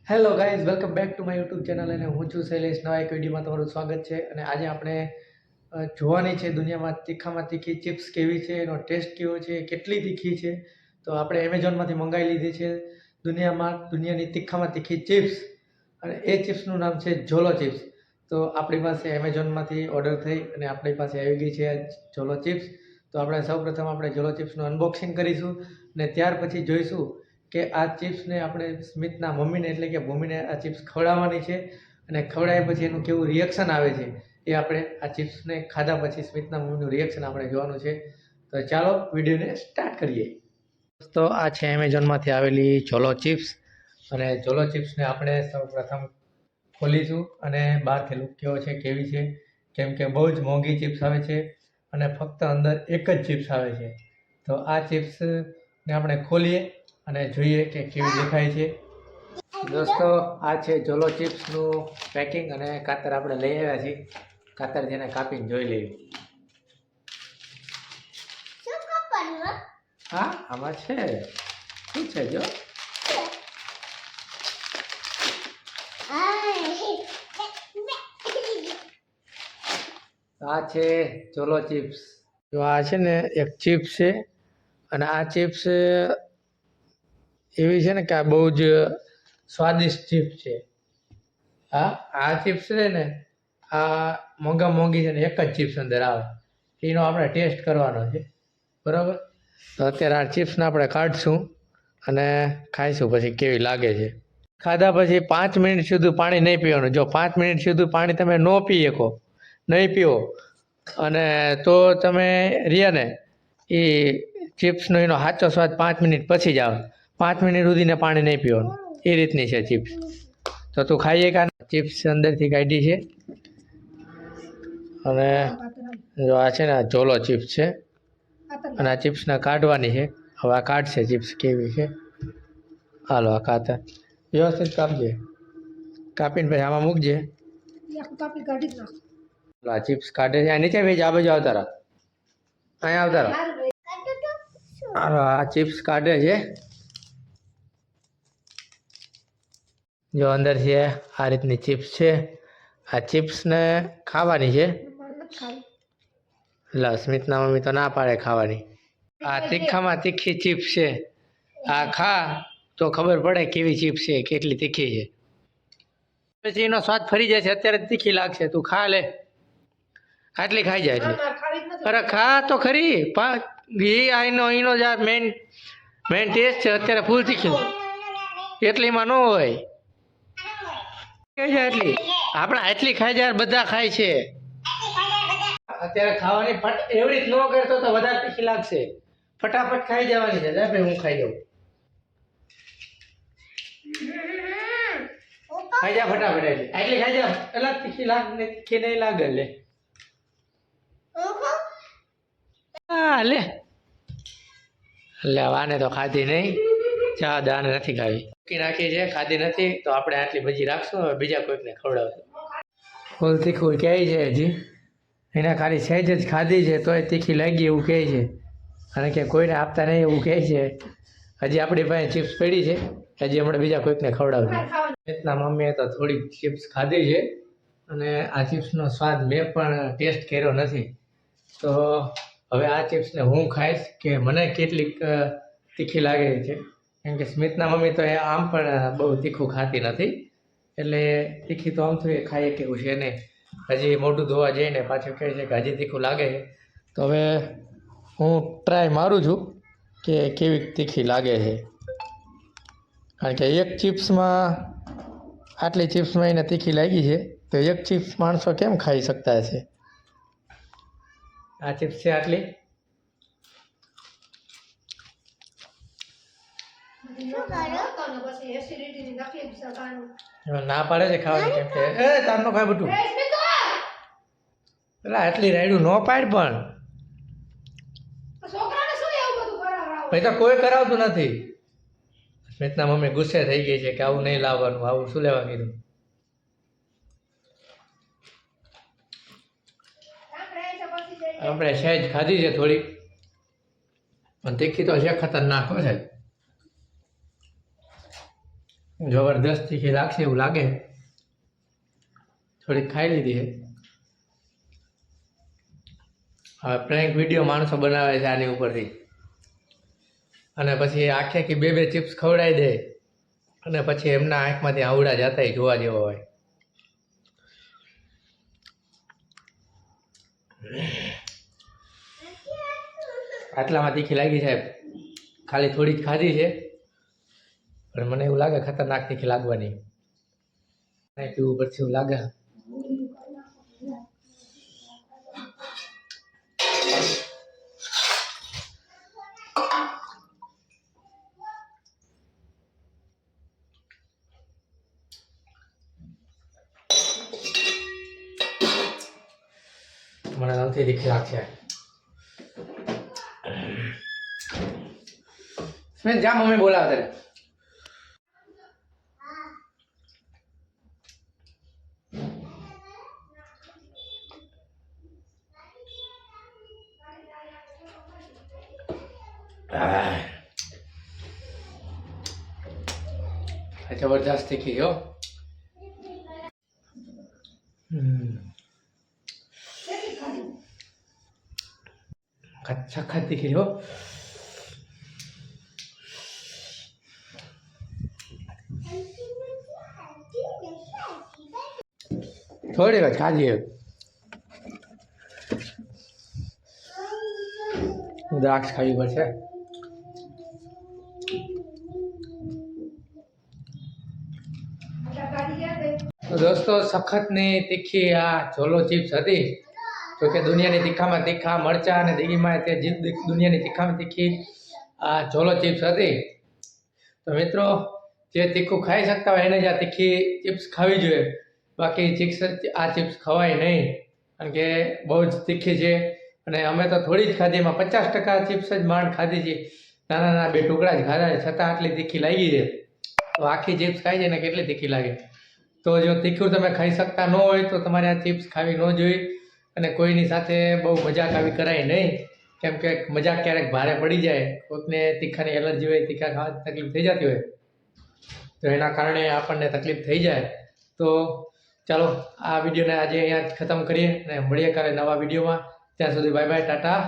Hello guys, welcome back to my YouTube channel અને હું છું શૈલેષ. નવા એક વિડીયોમાં તમારું સ્વાગત છે. અને આજે આપણે જોવાની છે દુનિયામાં તીખામાં તીખી ચિપ્સ કેવી છે, એનો ટેસ્ટ કેવો છે, કેટલી તીખી છે. તો આપણે એમેઝોનમાંથી મંગાવી લીધી છે દુનિયાની તીખામાં તીખી ચિપ્સ, અને એ ચિપ્સનું નામ છે ઝોલો ચિપ્સ. તો આપણી પાસે એમેઝોનમાંથી ઓર્ડર થઈ અને આપણી પાસે આવી ગઈ છે ઝોલો ચિપ્સ. તો આપણે સૌપ્રથમ આપણે ઝોલો ચિપ્સનું અનબોક્સિંગ કરીશું અને ત્યાર પછી જોઈશું કે આ ચિપ્સને આપણે સ્મિતના મમ્મીને એટલે કે ભૂમિને આ ચિપ્સ ખવડાવવાની છે, અને ખવડાવ્યા પછી એનું કેવું રિએક્શન આવે છે એ આપણે આ ચિપ્સને ખાધા પછી સ્મિતના મમ્મીનું રિએક્શન આપણે જોવાનું છે. તો ચાલો વિડીયોને સ્ટાર્ટ કરીએ. તો આ છે એમેઝોનમાંથી આવેલી ઝોલો ચિપ્સ, અને ઝોલો ચિપ્સને આપણે સૌપ્રથમ ખોલીશું અને બહારથી લુક કેવો છે, કેવી છે, કેમ કે બહુ જ મોંઘી ચિપ્સ આવે છે અને ફક્ત અંદર એક જ ચિપ્સ આવે છે. તો આ ચિપ્સને આપણે ખોલીએ અને જોઈએ કે કેવી દેખાય છે. દોસ્તો, આ છે ઝોલો ચિપ્સનું પેકિંગ, અને કાતર આપણે લઈ આવ્યા છીએ. કાતર જેને કાપીને જોઈ લઈએ. હા, આમાં છે શું છે જો. આ છે ઝોલો ચિપ્સ. જો આ છે ને એક ચિપ્સ છે, અને આ ચિપ્સ એવી છે ને કે આ બહુ જ સ્વાદિષ્ટ ચિપ્સ છે. આ ચિપ્સ છે ને, આ મોંઘી છે ને એક જ ચિપ્સ અંદર આવે, એનો આપણે ટેસ્ટ કરવાનો છે, બરાબર. તો અત્યારે આ ચિપ્સને આપણે કાઢશું અને ખાઈશું પછી કેવી લાગે છે. ખાધા પછી 5 મિનિટ સુધી પાણી નહીં પીવાનું. જો 5 મિનિટ સુધી પાણી તમે ન પી શકો, નહીં પીવો, અને તો તમે રહ્યા ને એ ચિપ્સનો એનો સાચો સ્વાદ 5 મિનિટ પછી જ આવે. 5 મિનિટ સુધીને પાણી નહીં પીવાનું, એ રીતની છે ચિપ્સ. તો તું ખાઈએ કા? ચિપ્સ અંદરથી કાઢી છે, અને જો આ છે ને આ ઝોલો ચિપ્સ છે, અને આ ચિપ્સને કાઢવાની છે. હવે આ કાઢશે ચિપ્સ કેવી છે. હાલો, આ કાતર વ્યવસ્થિત કાપજે, કાપીને પછી આમાં મૂકજે. આ ચિપ્સ કાઢે છે. આ નીચે ભેજ, આ બાજુ આવતા રહો, અહીંયા આવતા રહો. હાલો, આ ચિપ્સ કાઢે છે. જો અંદર છે આ રીતની ચિપ્સ છે. આ ચિપ્સને ખાવાની છે. લા, સ્મિતના મમ્મી તો ના પાડે ખાવાની. આ તીખામાં તીખી ચિપ્સ છે. આ ખા તો ખબર પડે કેવી ચિપ્સ છે, કેટલી તીખી છે. પછી એનો સ્વાદ ફરી જાય છે. અત્યારે તીખી લાગશે, તું ખા લે. આટલી ખાઈ જાય એટલી. અરે ખા તો ખરી. એનો જ આ મેઇન ટેસ્ટ છે. અત્યારે ફૂલ તીખી એટલીમાં ન હોય. એટલી આપણે આટલી ખાઈ જાય, બધા ખાય છે. અત્યારે ખાવાની એવડી જ ન કરતો તો વધારે તીખી લાગશે. ફટાફટ ખાઈ જવાની છે. લે ભાઈ, હું ખાઈ જાઉં. ખાઈ જા ફટાફટ. આટલી ખાઈ જા. એટલે તીખી નહીં લાગે. લે લે લે, આને તો ખાધી નહીં. ચા દાને નથી ખાવી, નાખી છે, ખાધી નથી. તો આપણે આટલી ભજી રાખશું, હવે બીજા કોઈકને ખવડાવશું. ફૂલ તીખું કહે છે હજી. એને ખાલી સહેજ જ ખાધી છે તોય તીખી લાગી એવું કહે છે, અને કે કોઈને આપતા નહીં એવું કહે છે. હજી આપણી પાસે ચિપ્સ પડી છે, હજી હમણાં બીજા કોઈકને ખવડાવશું. રીતના મમ્મીએ તો થોડીક ચિપ્સ ખાધી છે, અને આ ચિપ્સનો સ્વાદ મેં પણ ટેસ્ટ કર્યો નથી. તો હવે આ ચિપ્સને હું ખાઈશ કે મને કેટલીક તીખી લાગે છે. કેમ કે સ્મિતના મમ્મી તો એ આમ પણ બહુ તીખું ખાતી નથી, એટલે તીખી તો આમ તો એ ખાઈએ કેવું છે નહીં. હજી મોઢું ધોવા જઈને પાછું કહે છે કે હજી તીખું લાગે છે. તો હવે હું ટ્રાય મારું છું કે કેવી તીખી લાગે છે. કારણ કે એક ચિપ્સમાં, આટલી ચિપ્સમાં એને તીખી લાગી છે, તો એક ચિપ્સ માણસો કેમ ખાઈ શકતા હશે. આ ચિપ્સ છે આટલી. ના પાડે છે ખાવાની, કેમ કે તારનો ખાય બધું. એટલે આટલી રાયડું ન પાડ, પણ ભાઈ તો કોઈ કરાવતું નથી. સ્મિતના મમ્મી ગુસ્સે થઈ ગઈ છે કે આવું નહીં લાવવાનું, આવું શું લેવા કીધું. આપણે સહેજ ખાધી છે થોડીક, પણ તીખી તો છે ખતરનાક છે. જબરદસ્ત તીખી લાગશે એવું લાગે. થોડીક ખાઈ લીધી છે. હવે પ્રેન્ક વિડીયો માણસો બનાવે છે આની ઉપરથી, અને પછી આખે આખી બે ચિપ્સ ખવડાવી દે, અને પછી એમના આંખમાંથી આવડા જતા જોવા જેવો હોય. આટલામાં તીખી લાગી સાહેબ, ખાલી થોડી જ ખાધી છે, પણ મને એવું લાગે ખતરનાક તીખી લાગવાની. પીવું પડશે એવું લાગે. મને નથી તીખી લાગશે. જા મમ્મી બોલાવે તારે. જબરદસ્ત તીખી હો. સખત તીખી હો. થોડી વાર ખાધી. દ્રાક્ષ ખાવી પડશે. તો દોસ્તો, સખતની તીખી આ ઝોલો ચિપ્સ હતી. તો કે દુનિયાની તીખામાં તીખા મરચાં અને દીગીમાં તે દુનિયાની તીખામાં તીખી આ ઝોલો ચિપ્સ હતી. તો મિત્રો, જે તીખું ખાઈ શકતા હોય એને જ આ તીખી ચિપ્સ ખાવી જોઈએ. બાકી આ ચિપ્સ ખવાય નહીં, કારણ કે બહુ જ તીખી છે. અને અમે તો થોડી જ ખાધી, એમાં 50% ચિપ્સ જ માંડ ખાધી છે. નાના નાના 2 ટુકડા જ ખાધા છે, છતાં આટલી તીખી લાગી છે. તો આખી ચિપ્સ ખાઈ છે ને કેટલી તીખી લાગે. તો જો તીખું તમે ખાઈ શકતા ન હોય તો તમારે આ ચિપ્સ ખાવી ન જોઈએ. અને કોઈની સાથે બહુ મજાક આવી કરાય નહીં, કેમ કે મજાક ક્યારેક ભારે પડી જાય. કોઈકને તીખાની એલર્જી હોય, તીખા ખાવાથી તકલીફ થઈ જતી હોય, તો એના કારણે આપણને તકલીફ થઈ જાય. તો ચાલો આ વિડીયોને આજે અહીંયા ખતમ કરીએ અને મળીએ કાલે નવા વિડીયોમાં. ત્યાં સુધી બાય બાય, ટાટા.